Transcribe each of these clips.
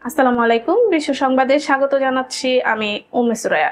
আসসালামু আলাইকুম। বিশ্ব সংবাদে স্বাগত জানাচ্ছি আমি উম্মে সুরায়া।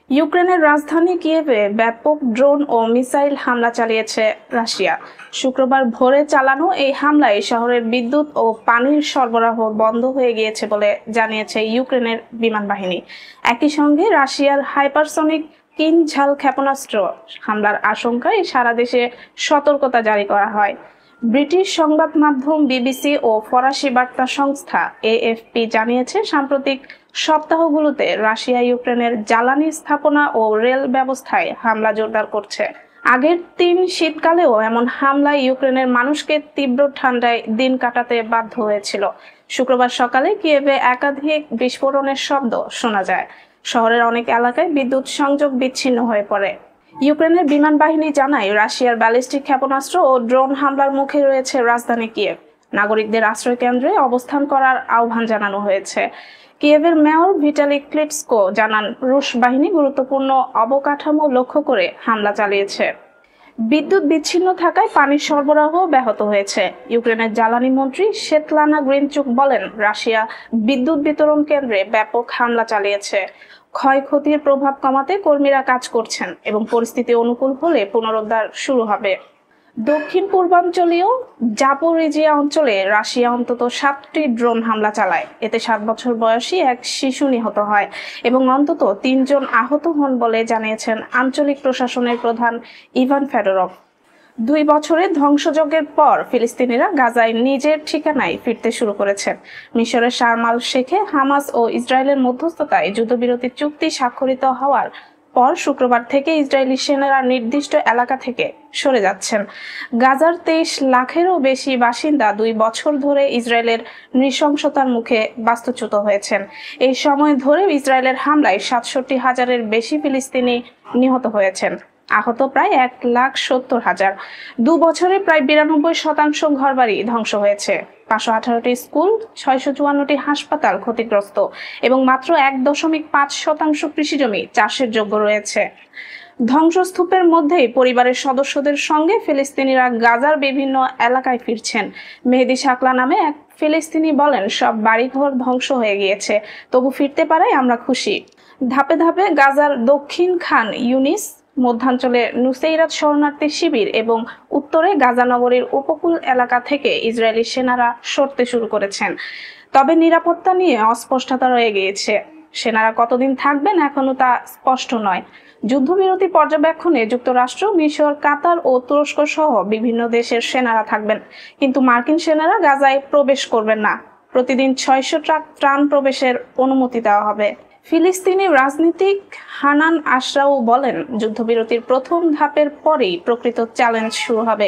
ইউক্রেনের রাজধানী কিয়েভে ব্যাপক ড্রোন ও মিসাইল হামলা চালিয়েছে রাশিয়া। শুক্রবার ভোরে চালানো এই হামলায় শহরের বিদ্যুৎ ও পানির সরবরাহ বন্ধ হয়ে গিয়েছে বলে জানিয়েছে ইউক্রেনের বিমান বাহিনী। একই সঙ্গে রাশিয়ার হাইপারসনিক কিনঝাল ক্ষেপণাস্ত্র হামলার আশঙ্কায় সারা দেশে সতর্কতা জারি করা হয়। ব্রিটিশ সংবাদ মাধ্যম বিবিসি ও ফরাসি বার্তা সংস্থা এএফপি জানিয়েছে, সাম্প্রতিক সপ্তাহগুলোতে রাশিয়া ইউক্রেনের জ্বালানি স্থাপনা ও রেল ব্যবস্থায় হামলা জোরদার করছে। আগের 3 শীতকালেও এমন হামলায় ইউক্রেনের মানুষকে তীব্র ঠান্ডায় দিন কাটাতে বাধ্য হয়েছিল। শুক্রবার সকালে কিয়েভে একাধিক বিস্ফোরণের শব্দ শোনা যায়। শহরের অনেক এলাকায় বিদ্যুৎ সংযোগ বিচ্ছিন্ন হয়ে পড়ে। ইউক্রেনের বিমান বাহিনী জানায়, রাশিয়ার ব্যালিস্টিক ক্ষেপণাস্ত্র ও ড্রোন হামলার মুখে রয়েছে রাজধানী কিয়েভ। নাগরিকদের আশ্রয় কেন্দ্রে অবস্থান করার আহ্বান জানানো হয়েছে। কিয়েভের মেয়র ভিটালি ক্লিটসকো জানান, রুশ বাহিনী গুরুত্বপূর্ণ অবকাঠামো লক্ষ্য করে হামলা চালিয়েছে। বিদ্যুৎ বিচ্ছিন্ন থাকায় পানির সরবরাহ ব্যাহত হয়েছে। ইউক্রেনের জ্বালানি মন্ত্রী স্বেতলানা গ্রিনচুক বলেন, রাশিয়া বিদ্যুৎ বিতরণ কেন্দ্রে ব্যাপক হামলা চালিয়েছে। ক্ষয়ক্ষতির প্রভাব কমাতে কর্মীরা কাজ করছেন এবং পরিস্থিতি অনুকূল হলে পুনরুদ্ধার শুরু হবে। দক্ষিণ পূর্বাঞ্চলীয় জাপোরিজিয়া অঞ্চলে রাশিয়া অন্তত 7টি ড্রোন হামলা চালায়। এতে 7 বছর বয়সী এক শিশু নিহত হয় এবং অন্তত 3 জন আহত হন বলে জানিয়েছেন আঞ্চলিক প্রশাসনের প্রধান ইভান ফেডোরভ। 2 বছরের ধ্বংসযজ্ঞের পর ফিলিস্তিনিরা গাজায় নিজের ঠিকানায় ফিরতে শুরু করেছেন। মিশরের শারম আল শেখে হামাস ও ইসরায়েলের মধ্যস্থতায় যুদ্ধবিরতি চুক্তি স্বাক্ষরিত হওয়ার পর শুক্রবার থেকে ইসরায়েলি সেনারা নির্দিষ্ট এলাকা থেকে সরে যাচ্ছেন। গাজার 23 লাখেরও বেশি বাসিন্দা 2 বছর ধরে ইসরায়েলের নৃশংসতার মুখে বাস্তুচ্যুত হয়েছেন। এই সময় ধরে ইসরায়েলের হামলায় 67,000-এর বেশি ফিলিস্তিনি নিহত হয়েছেন। আহত প্রায় 1,70,000। 2 বছরে প্রায় 92% ঘরবাড়ি ধ্বংস হয়েছে। 518টি স্কুল, 654টি হাসপাতাল ক্ষতিগ্রস্ত এবং মাত্র 1.5% কৃষিজমি চাষের যোগ্য রয়েছে। ধ্বংসস্তূপের মধ্যেই পরিবারের সদস্যদের সঙ্গে ফিলিস্তিনিরা গাজার বিভিন্ন এলাকায় ফিরছেন। মেহেদি শাকলা নামে এক ফিলিস্তিনি বলেন, সব বাড়িঘর ধ্বংস হয়ে গিয়েছে, তবু ফিরতে পারায় আমরা খুশি। ধাপে ধাপে গাজার দক্ষিণ খান ইউনিস, মধ্যাঞ্চলে নুসেইরাত শরণার্থী শিবির এবং উত্তরে গাজা নগরীর উপকূল এলাকা থেকে ইসরায়েলি সেনারা সরতে শুরু করেছেন। তবে নিরাপত্তা নিয়ে অস্পষ্টতা রয়ে গিয়েছে। সেনারা কতদিন থাকবেন এখনো তা স্পষ্ট নয়। যুদ্ধবিরতি পর্যবেক্ষণে যুক্তরাষ্ট্র, মিশর, কাতার ও তুরস্ক সহ বিভিন্ন দেশের সেনারা থাকবেন, কিন্তু মার্কিন সেনারা গাজায় প্রবেশ করবেন না। প্রতিদিন 600 ট্রাক ত্রাণ প্রবেশের অনুমতি দেওয়া হবে। ফিলিস্তিনি রাজনীতিক হানান আশরাউ বলেন, যুদ্ধবিরতির প্রথম ধাপের পরেই প্রকৃত চ্যালেঞ্জ শুরু হবে।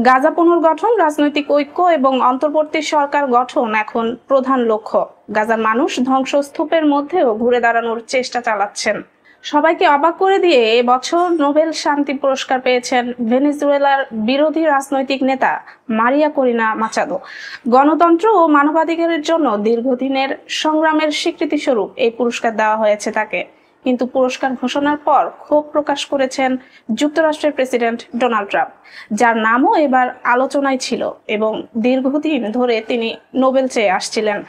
গাজা পুনর্গঠন, রাজনৈতিক ঐক্য এবং অন্তর্বর্তী সরকার গঠন এখন প্রধান লক্ষ্য। গাজার মানুষ ধ্বংসস্তূপের মধ্যেও ঘুরে দাঁড়ানোর চেষ্টা চালাচ্ছেন। সবাইকে অবাক করে দিয়ে এবছর নোবেল শান্তি পুরস্কার পেয়েছেন ভেনেজুয়েলার বিরোধী রাজনৈতিক নেতা মারিয়া করিনা মাচাদো। গণতন্ত্র ও মানবাধিকারের জন্য দীর্ঘদিনের সংগ্রামের স্বীকৃতি স্বরূপ এই পুরস্কার দেওয়া হয়েছে তাকে। কিন্তু পুরস্কার ঘোষণার পর ক্ষোভ প্রকাশ করেছেন যুক্তরাষ্ট্রের প্রেসিডেন্ট ডোনাল্ড ট্রাম্প, যার নামও এবার আলোচনায় ছিল এবং দীর্ঘদিন ধরে তিনি নোবেল চেয়ে আসছিলেন।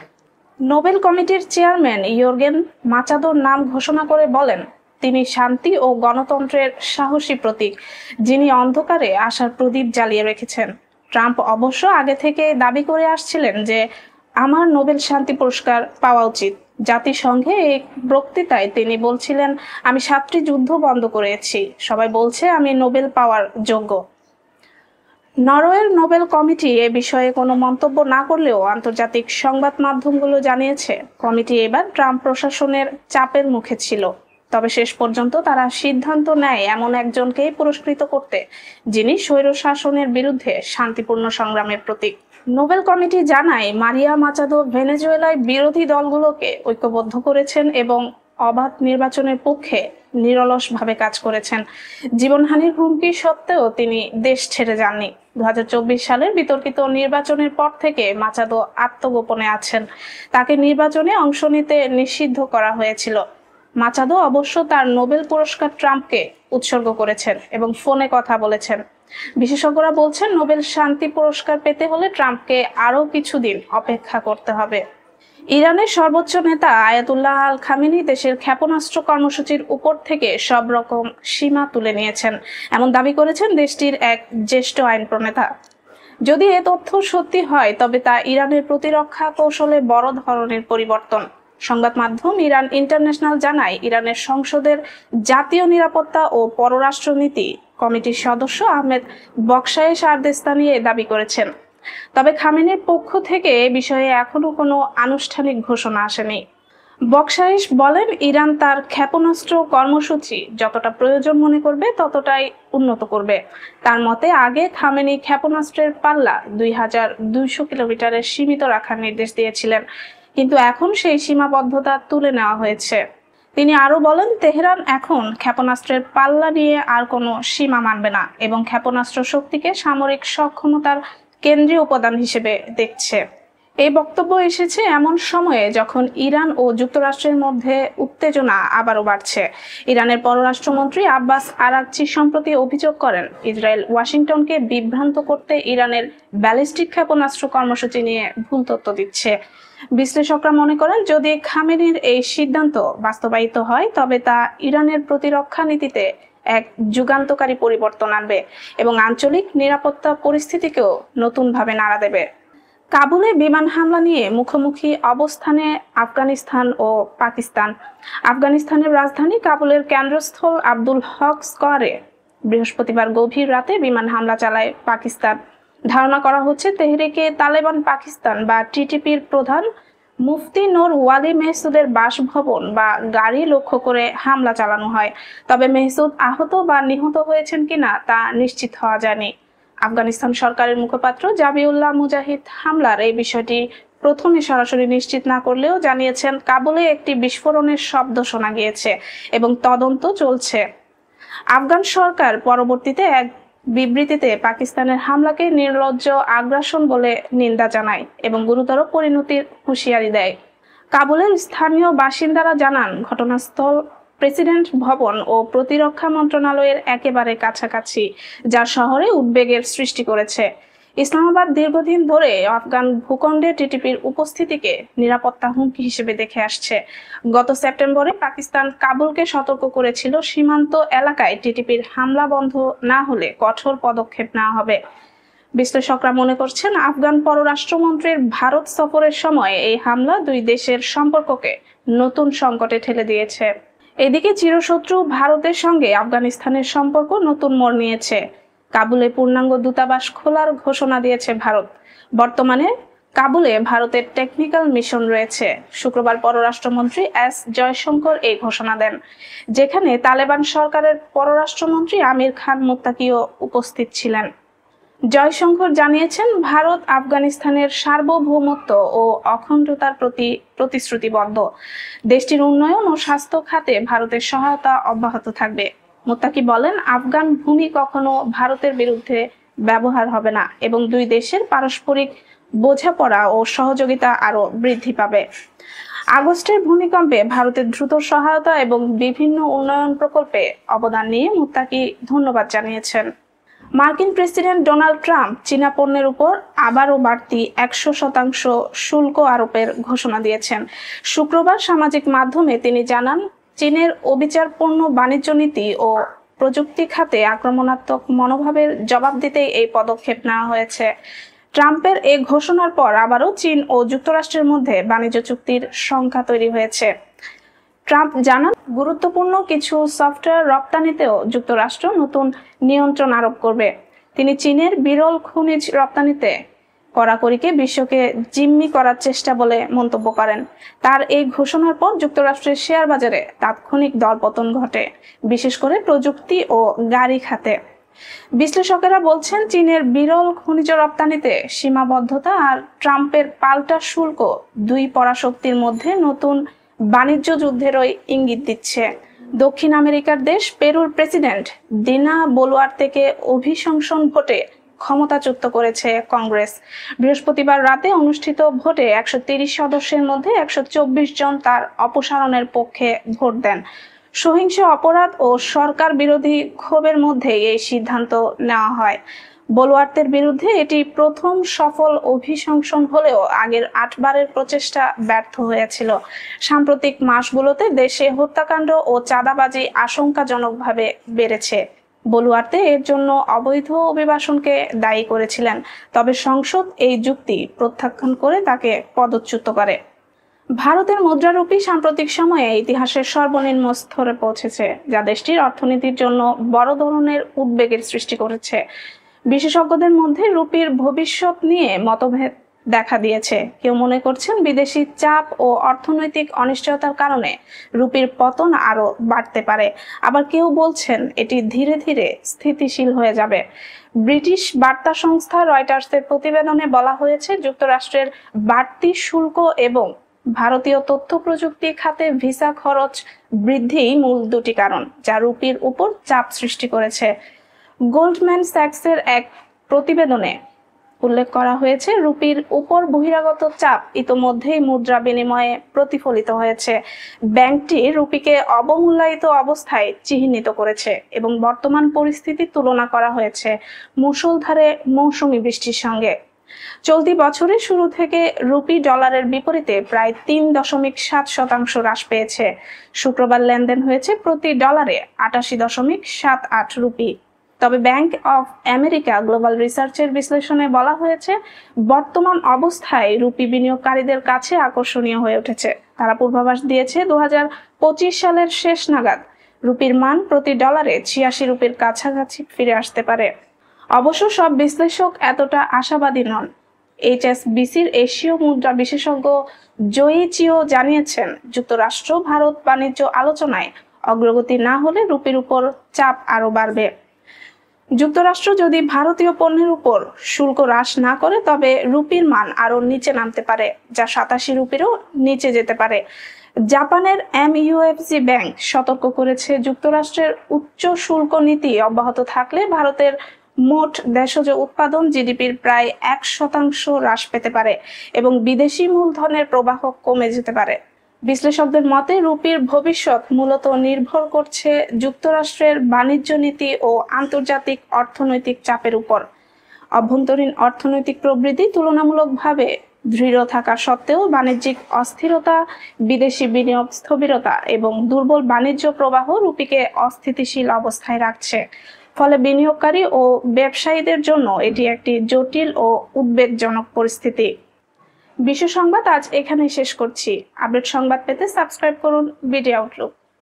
নোবেল কমিটির চেয়ারম্যান ইয়র্গেন মাচাদোর নাম ঘোষণা করে বলেন, তিনি শান্তি ও গণতন্ত্রের সাহসী প্রতীক, যিনি অন্ধকারে আশার প্রদীপ জ্বালিয়ে রেখেছেন। ট্রাম্প অবশ্য আগে থেকে দাবি করে আসছিলেন যে আমার নোবেল শান্তি পুরস্কার পাওয়া উচিত। জাতিসংঘে এক বক্তৃতায় তিনি বলছিলেন, আমি 7টি যুদ্ধ বন্ধ করেছি, সবাই বলছে আমি নোবেল পাওয়ার যোগ্য। নরওয়ের নোবেল কমিটি এ বিষয়ে কোনো মন্তব্য না করলেও আন্তর্জাতিক সংবাদ মাধ্যমগুলো জানিয়েছে, কমিটি এবার ট্রাম্প প্রশাসনের চাপের মুখে ছিল। তবে শেষ পর্যন্ত তারা সিদ্ধান্ত নেয় এমন একজনকেই পুরস্কৃত করতে, যিনি স্বৈরশাসনের বিরুদ্ধে শান্তিপূর্ণ সংগ্রামের প্রতীক। নোবেল কমিটি জানায়, মারিয়া মাচাদো ভেনেজুয়েলায় বিরোধী দলগুলোকে ঐক্যবদ্ধ করেছেন এবং অবাধ নির্বাচনের পক্ষে নিরলসভাবে কাজ করেছেন। জীবনহানির হুমকি সত্ত্বেও তিনি দেশ ছেড়ে যাননি। 2024 সালের বিতর্কিত নির্বাচনের পর থেকে মাচাদো আত্মগোপনে আছেন। তাকে নির্বাচনে অংশ নিতে নিষিদ্ধ করা হয়েছিল। মাচাদো অবশ্য তার নোবেল পুরস্কার ট্রাম্পকে উৎসর্গ করেছেন এবং ফোনে কথা বলেছেন। বিশেষজ্ঞরা বলছেন, নোবেল শান্তি পুরস্কার পেতে হলে ট্রাম্পকে আরও কিছুদিন অপেক্ষা করতে হবে। ইরানের সর্বোচ্চ নেতা আয়াতুল্লাহ আল খামেনি দেশের ক্ষেপণাস্ত্র কর্মসূচির উপর থেকে সব রকম সীমা তুলে নিয়েছেন, এমন দাবি করেছেন দেশটির এক জ্যেষ্ঠ আইন প্রণেতা। যদি এ তথ্য সত্যি হয় তবে তা ইরানের প্রতিরক্ষা কৌশলে বড় ধরনের পরিবর্তন। সংবাদ মাধ্যম ইরান ইন্টারন্যাশনাল জানায়, ইরানের সংসদের জাতীয় নিরাপত্তা ও পররাষ্ট্রনীতি কমিটির সদস্য আহমেদ বকশায়েশ আরদেস্তানি এ দাবি করেছেন। তবে খামেনির পক্ষ থেকে এ বিষয়ে এখনো কোনো আনুষ্ঠানিক ঘোষণা আসেনি। বকশায়েশ বলেন, ইরান তার ক্ষেপণাস্ত্র কর্মসূচি যতটা প্রয়োজন মনে করবে ততটাই উন্নত করবে। তার মতে, আগে খামেনি ক্ষেপণাস্ত্রের পাল্লা 2200 কিলোমিটারে সীমিত রাখার নির্দেশ দিয়েছিলেন, কিন্তু এখন সেই সীমাবদ্ধতা তুলে নেওয়া হয়েছে। তিনি আরো বলেন, তেহরান এখন ক্ষেপণাস্ত্রের পাল্লা নিয়ে আর কোনো সীমা মানবে না এবং ক্ষেপণাস্ত্র শক্তিকে সামরিক সক্ষমতার কেন্দ্রীয় উপাদান হিসেবে দেখছে। এই বক্তব্য এসেছে এমন সময়ে যখন ইরান ও যুক্তরাষ্ট্রের মধ্যে উত্তেজনা আবারও বাড়ছে। ইরানের পররাষ্ট্রমন্ত্রী আব্বাস আরাগচি সম্প্রতি অভিযোগ করেন, ইসরায়েল ওয়াশিংটনকে বিভ্রান্ত করতে ইরানের ব্যালিস্টিক ক্ষেপণাস্ত্র কর্মসূচি নিয়ে ভুল তথ্য দিচ্ছে। বিশ্লেষকরা মনে করেন, যদি খামেনির এই সিদ্ধান্ত বাস্তবায়িত হয় তবে তা ইরানের প্রতিরক্ষা নীতিতে এক যুগান্তকারী পরিবর্তন আনবে এবং আঞ্চলিক নিরাপত্তা পরিস্থিতিকেও নতুনভাবে নাড়া দেবে। কাবুলে বিমান হামলা নিয়ে মুখোমুখি অবস্থানে আফগানিস্তান ও পাকিস্তান। আফগানিস্তানের রাজধানী কাবুলের কেন্দ্রস্থল আব্দুল হক স্কোয়ারে বৃহস্পতিবার গভীর রাতে বিমান হামলা চালায় পাকিস্তান। ধারণা করা হচ্ছে, তেহরিকে তালেবান পাকিস্তান বা টিটিপির প্রধান মুফতি নূর ওয়ালি মেহসুদের বাসভবন বা গাড়ি লক্ষ্য করে হামলা চালানো হয়। তবে মেহসুদ আহত বা নিহত হয়েছেন কিনা তা নিশ্চিত হওয়া যায়নি। আফগানিস্তান সরকারের মুখপাত্র জাবিউল্লাহ মুজাহিদ হামলার এই বিষয়টি প্রথমে সরাসরি নিশ্চিত না করলেও জানিয়েছেন, কাবুলে একটি বিস্ফোরণের শব্দ শোনা গিয়েছে এবং তদন্ত চলছে। আফগান সরকার পরবর্তীতে এক বিবৃতিতে পাকিস্তানের হামলাকে নির্লজ্জ আগ্রাসন বলে নিন্দা জানায় এবং গুরুতর পরিণতির হুঁশিয়ারি দেয়। কাবুলের স্থানীয় বাসিন্দারা জানান, ঘটনাস্থল প্রেসিডেন্ট ভবন ও প্রতিরক্ষা মন্ত্রণালয়ের একেবারে কাছাকাছি, যা শহরে উদ্বেগের সৃষ্টি করেছে। ইসলামাবাদ দীর্ঘদিন ধরে আফগান ভূখণ্ডে টিটিপির উপস্থিতিকে নিরাপত্তা হুমকি হিসেবে দেখে আসছে। গত সেপ্টেম্বরে পাকিস্তান কাবুলকে সতর্ক করেছিল, সীমান্ত এলাকায় টিটিপির হামলা বন্ধ না হলে কঠোর পদক্ষেপ নেওয়া হবে। বিশ্লেষকরা মনে করছেন, আফগান পররাষ্ট্রমন্ত্রীর ভারত সফরের সময় এই হামলা দুই দেশের সম্পর্ককে নতুন সংকটে ঠেলে দিয়েছে। এদিকে চিরশত্রু ভারতের সঙ্গে আফগানিস্তানের সম্পর্ক নতুন মোড় নিয়েছে। কাবুলে পূর্ণাঙ্গ দূতাবাস খোলার ঘোষণা দিয়েছে ভারত। বর্তমানে কাবুলে ভারতের টেকনিক্যাল মিশন রয়েছে। শুক্রবার পররাষ্ট্রমন্ত্রী এস জয়শঙ্কর এই ঘোষণা দেন, যেখানে তালেবান সরকারের পররাষ্ট্রমন্ত্রী আমির খান মুত্তাকিও উপস্থিত ছিলেন। জয়শঙ্কর জানিয়েছেন, ভারত আফগানিস্তানের সার্বভৌমত্ব ও অখণ্ডতার প্রতি প্রতিশ্রুতিবদ্ধ। দেশটির উন্নয়ন ও স্বাস্থ্য খাতে ভারতের সহায়তা অব্যাহত থাকবে। মুত্তাকি বলেন, আফগান ভূমি কখনো ভারতের বিরুদ্ধে ব্যবহার হবে না এবং দুই দেশের পারস্পরিক বোঝাপড়া ও সহযোগিতা আরও বৃদ্ধি পাবে। আগস্টের ভূমিকম্পে ভারতের দ্রুত সহায়তা এবং বিভিন্ন উন্নয়ন প্রকল্পে অবদান নিয়ে মুত্তাকি ধন্যবাদ জানিয়েছেন। মার্কিন প্রেসিডেন্ট ডোনাল্ড ট্রাম্প চীনা পণ্যের উপর আবারও বাড়তি 100% শুল্ক আরোপের ঘোষণা দিয়েছেন। শুক্রবার সামাজিক মাধ্যমে তিনি জানান, চীনের অবিচারপূর্ণ বাণিজ্য নীতি ও প্রযুক্তি খাতে আক্রমণাত্মক মনোভাবের জবাব দিতেই এই পদক্ষেপ নেওয়া হয়েছে। ট্রাম্পের এই ঘোষণার পর আবারও চীন ও যুক্তরাষ্ট্রের মধ্যে বাণিজ্য চুক্তির সংখ্যা তৈরি হয়েছে। ট্রাম্প জানান, গুরুত্বপূর্ণ কিছু সফটওয়্যার রপ্তানিতেও যুক্তরাষ্ট্র নতুন নিয়ন্ত্রণ আরোপ করবে। তিনি চীনের বিরল খনিজ রপ্তানিতে কড়াকড়িকে বিশ্বকে জিম্মি করার চেষ্টা বলে মন্তব্য করেন। তার এই ঘোষণার পর যুক্তরাষ্ট্রের শেয়ার বাজারে তাৎক্ষণিক দরপতন ঘটে, বিশেষ করে প্রযুক্তি ও গাড়ি খাতে। বিশ্লেষকেরা বলছেন, চীনের বিরল খনিজ রপ্তানিতে সীমাবদ্ধতা আর ট্রাম্পের পাল্টা শুল্ক দুই পরাশক্তির মধ্যে নতুন বাণিজ্য যুদ্ধেরই ইঙ্গিত দিচ্ছে। দক্ষিণ আমেরিকার দেশ পেরুর প্রেসিডেন্ট দিনা বলুয়ার্তেকে অভিশংসন ভোটে ক্ষমতাচ্যুত করেছে কংগ্রেস। বৃহস্পতিবার রাতে অনুষ্ঠিত ভোটে 130 সদস্যের মধ্যে 124 জন তার অপসারণের পক্ষে ভোট দেন। সহিংস অপরাধ ও সরকার বিরোধী ক্ষোভের মধ্যে এই সিদ্ধান্ত নেওয়া হয়। বলুয়ার্তের বিরুদ্ধে এটি প্রথম সফল অভিশংসন হলেও আগের 8 বারের প্রচেষ্টা ব্যর্থ হয়েছিল। সাম্প্রতিক মাসগুলোতে দেশে হত্যাকাণ্ড ও চাঁদাবাজি আশঙ্কাজনকভাবে বেড়েছে। বলুয়ার্তে এর জন্য অবৈধ অভিবাসনকে দায়ী করেছিলেন, তবে সংসদ এই যুক্তি প্রত্যাখ্যান করে তাকে পদচ্যুত করে। ভারতের মুদ্রারুপি সাম্প্রতিক সময়ে ইতিহাসের সর্বনিম্ন স্তরে পৌঁছেছে, যা দেশটির অর্থনীতির জন্য বড় ধরনের উদ্বেগের সৃষ্টি করেছে। বিশেষজ্ঞদের মধ্যে রুপির ভবিষ্যৎ নিয়ে মতভেদ দেখা দিয়েছে। কেউ মনে করছেন বিদেশি চাপ ও অর্থনৈতিক অনিশ্চয়তার কারণে রুপির পতন আরো বাড়তে পারে, আবার কেউ বলছেন এটি ধীরে ধীরে স্থিতিশীল হয়ে যাবে। ব্রিটিশ বার্তা সংস্থা রয়টার্সের প্রতিবেদনে বলা হয়েছে, যুক্তরাষ্ট্রের বাড়তি শুল্ক এবং ভারতীয় তথ্য প্রযুক্তি খাতে ভিসা খরচ বৃদ্ধি মূল দুটি কারণ, যা রুপির উপর চাপ সৃষ্টি করেছে। গোল্ডম্যান স্যাক্সের এক প্রতিবেদনে উল্লেখ করা হয়েছে, রুপির উপর বহিরাগত চাপ ইতোমধ্যেই মুদ্রা বিনিময়ে প্রতিফলিত হয়েছে। ব্যাংকটি রুপিকে অবমূল্যায়িত অবস্থায় চিহ্নিত করেছে এবং বর্তমান পরিস্থিতি তুলনা করা হয়েছে মুষলধারে মৌসুমী বৃষ্টির সঙ্গে। চলতি বছরের শুরু থেকে রুপি ডলারের বিপরীতে প্রায় 3.7% হ্রাস পেয়েছে। শুক্রবার লেনদেন হয়েছে প্রতি ডলারে 88.78 রুপি। তবে ব্যাংক অফ আমেরিকা গ্লোবাল রিসার্চের বিশ্লেষণে বলা হয়েছে, বর্তমান অবস্থায় রুপি বিনিয়োগকারীদের কাছে আকর্ষণীয় হয়ে উঠেছে। তারা পূর্বাভাস দিয়েছে 2025 সালের শেষ নাগাদ রুপির মান প্রতি ডলারে 86 রুপির কাছাকাছি ফিরে আসতে পারে। অবশ্য সব বিশ্লেষক এতটা আশাবাদী নন। এইচএসবিসির এশীয় মুদ্রা বিশেষজ্ঞ জয়িচিও জানিয়েছেন, যুক্তরাষ্ট্র ভারত বাণিজ্য আলোচনায় অগ্রগতি না হলে রুপির উপর চাপ আরও বাড়বে। যুক্তরাষ্ট্র যদি ভারতীয় পণ্যের উপর শুল্ক হ্রাস না করে, তবে রুপির মান আরও নিচে নামতে পারে, যা 87 রুপিরও নিচে যেতে পারে। জাপানের এমইউএফজি ব্যাংক সতর্ক করেছে, যুক্তরাষ্ট্রের উচ্চ শুল্ক নীতি অব্যাহত থাকলে ভারতের মোট দেশজ উৎপাদন জিডিপির প্রায় 1% হ্রাস পেতে পারে এবং বিদেশি মূলধনের প্রবাহ কমে যেতে পারে। বিশ্লেষকদের মতে রুপির ভবিষ্যৎ মূলত নির্ভর করছে যুক্তরাষ্ট্রের বাণিজ্য নীতি ও আন্তর্জাতিক অর্থনৈতিক চাপের উপর। অভ্যন্তরীণ অর্থনৈতিক প্রবৃদ্ধি তুলনামূলকভাবে দৃঢ় থাকা সত্ত্বেও বাণিজ্যিক অস্থিরতা, বিদেশি বিনিয়োগ স্থবিরতা এবং দুর্বল বাণিজ্য প্রবাহ রুপিকে অস্থিতিশীল অবস্থায় রাখছে। ফলে বিনিয়োগকারী ও ব্যবসায়ীদের জন্য এটি একটি জটিল ও উদ্বেগজনক পরিস্থিতি। বিশ্ব সংবাদ আজ এখানেই শেষ করছি। আপডেট সংবাদ পেতে সাবস্ক্রাইব করুন বিডি আউটলুক।